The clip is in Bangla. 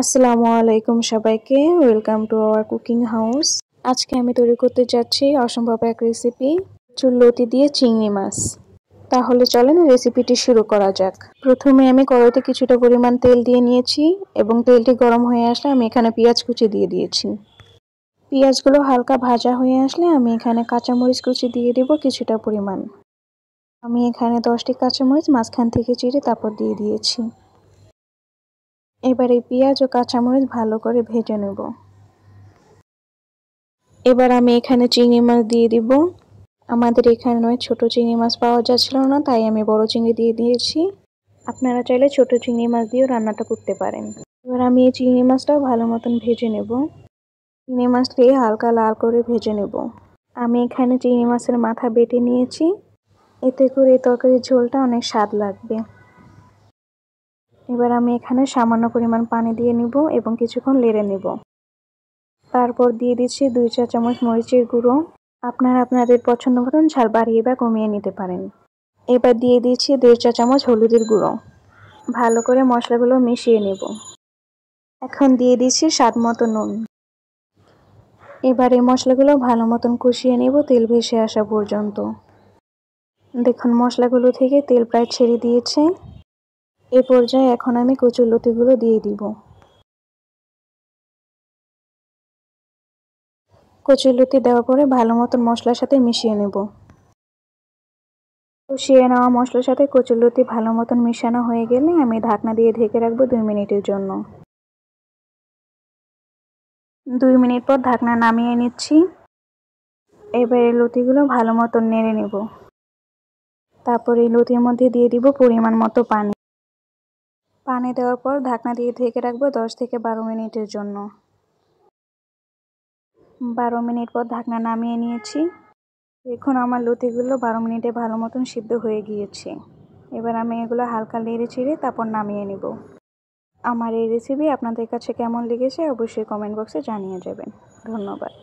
আসসালামু আলাইকুম সবাইকে, welcome to our cooking house. আজকে আমি তৈরি করতে যাচ্ছি অসম্ভব এক রেসিপি, চুললতি দিয়ে চিংড়ি মাছ। তাহলে চলেন রেসিপিটি শুরু করা যাক। প্রথমে আমি কড়াইতে কিছুটা পরিমাণ তেল দিয়ে নিয়েছি এবং তেলটি গরম হয়ে আসলে আমি এখানে পেঁয়াজ কুচি দিয়ে দিয়েছি। পেঁয়াজগুলো হালকা ভাজা হয়ে আসলে আমি এখানে কাঁচামরিচ কুচি দিয়ে দেব কিছুটা পরিমাণ। আমি এখানে 10টি কাঁচামরিচ মাঝখান থেকে চিড়ে তারপর দিয়ে দিয়েছি। এবার এই পেঁয়াজ ও কাঁচামরিচ ভালো করে ভেজে নেব। এবার আমি এখানে চিংড়ি মাছ দিয়ে দিব। আমাদের এখানে ছোট চিংড়ি মাছ পাওয়া যাচ্ছিল না, তাই আমি বড় চিংড়ি দিয়ে দিয়েছি। আপনারা চাইলে ছোট চিংড়ি মাছ দিয়েও রান্নাটা করতে পারেন। এবার আমি এই চিংড়ি মাছটাও ভালো মতন ভেজে নেব। চিংড়ি মাছটি হালকা লাল করে ভেজে নেব। আমি এখানে চিংড়ি মাছের মাথা বেটে নিয়েছি, এতে করে এই তরকারির ঝোলটা অনেক স্বাদ লাগবে। এবার আমি এখানে সামান্য পরিমাণ পানি দিয়ে নিব এবং কিছুক্ষণ নেড়ে নেব। তারপর দিয়ে দিচ্ছি 2 চা চামচ মরিচের গুঁড়ো। আপনারা আপনাদের পছন্দ মতন ঝাল বাড়িয়ে বা কমিয়ে নিতে পারেন। এবার দিয়ে দিচ্ছি 1.5 চা চামচ হলুদের গুঁড়ো। ভালো করে মশলাগুলো মিশিয়ে নেব। এখন দিয়ে দিচ্ছি স্বাদ মতো নুন। এবার এই মশলাগুলো ভালো মতন কষিয়ে নেব তেল ভেসে আসা পর্যন্ত। দেখুন মশলাগুলো থেকে তেল প্রায় ছেড়ে দিয়েছে। এই পর্যায়ে এখন আমি কচুরলতিগুলো দিয়ে দিব। কচুরলতি দেওয়ার পরে ভালো মতন মশলার সাথে মিশিয়ে নেব। কষিয়ে নেওয়া মশলার সাথে কচুরলতি ভালো মতন মিশানো হয়ে গেলে আমি ঢাকনা দিয়ে ঢেকে রাখবো 2 মিনিটের জন্য। 2 মিনিট পর ঢাকনা নামিয়ে নিচ্ছি। এবার এই লতিগুলো ভালো মতন নেড়ে নেব। তারপর এই লতির মধ্যে দিয়ে দিব পরিমাণ মতো পানি। পানি দেওয়ার পর ঢাকনা দিয়ে ঢেকে রাখবো 10 থেকে 12 মিনিটের জন্য। 12 মিনিট পর ঢাকনা নামিয়ে নিয়েছি। দেখুন আমার লতিগুলো 12 মিনিটে ভালো মতন সিদ্ধ হয়ে গিয়েছে। এবার আমি এগুলো হালকা নেড়ে চেড়ে তারপর নামিয়ে নেব। আমার এই রেসিপি আপনাদের কাছে কেমন লেগেছে অবশ্যই কমেন্ট বক্সে জানিয়ে যাবেন। ধন্যবাদ।